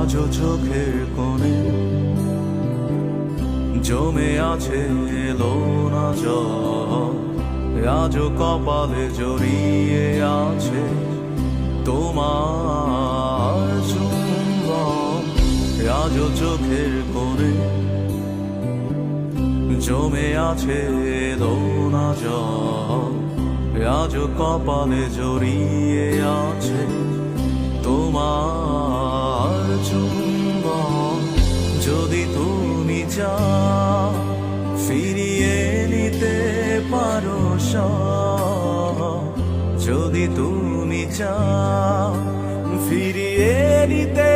আজও চোখের কোণে জমে আছে এলো না জল, আজও কপালে জড়িয়ে আছে তোমার চুম্বন। আজও চোখের কোণে জমে আছে এলো না জল, আজও কপালে জড়িয়ে আছে তোমার চুম্বন। যদি তুমি চাও ফিরিয়ে নিতে পারো সব, যদি তুমি চাও ফিরিয়ে নিতে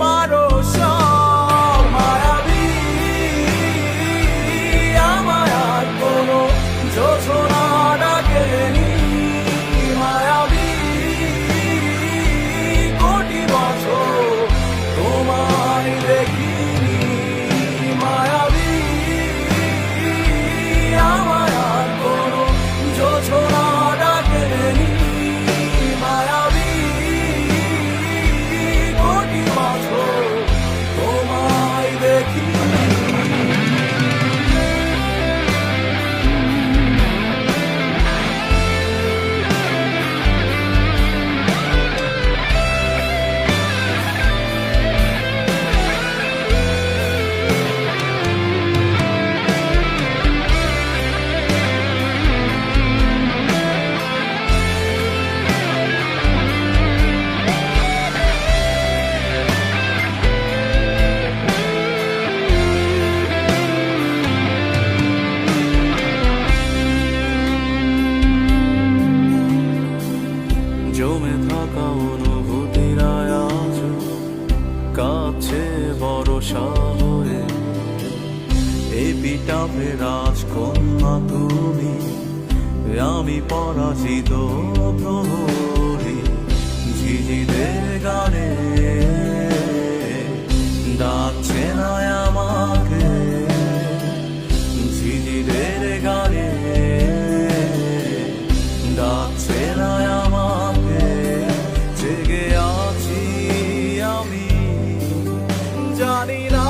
পারো সব। মায়াবী আমায় আর কোনো যোছনা ডাকেনি, মায়াবী কোটি বছর তোমায় দেখিনি। মায়াবী আমায় আর কোনো যোছনা ডাকেনি, মায়াবী কোটি বছর তোমায় দেখিনি। জমে থাকা অনুভূতিরা আজ কাছে ভরসা হয়ে, এপিটাপে রাজকন্যা তুমি, আমি পরাজিত প্রহরী। ঝিঝিদের গানে ডাকছে না আমাকে, ঝিঝিদের গানে ডাকছে না আমাকে। জেগে আছি আমি, জানি না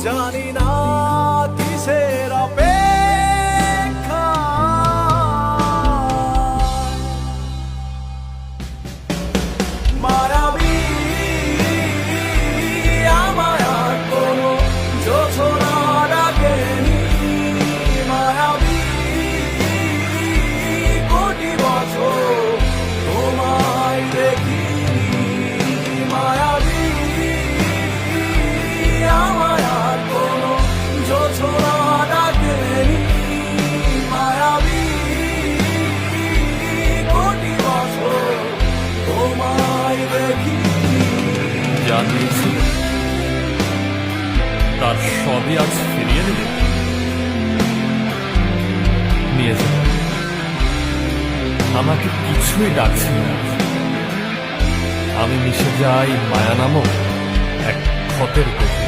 জানি না কিসের অপেক্ষা। মায়াবী আমায় আর কোনো যোছনা ডাকেনি, মায়াবী কোটি বছর তোমায় দেখিনি। মায়াবী আমায় আর কোনো যোছনা ডাকেনি, মায়াবী কোটি বছর তোমায় দেখিনি। যা দিয়েছিল তার সবই আজ ফিরিয়ে দিলে, নিয়ে যাবে। আমাকে কিছুই ডাকছে না, আমি মিশে যাই মায়া নামক এক ক্ষতের গভীরে,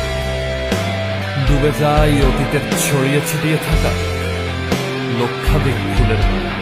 ডুবে যাই অতীতের ছড়িয়ে ছিটিয়ে থাকা লক্ষাধিক ফুলের মায়া।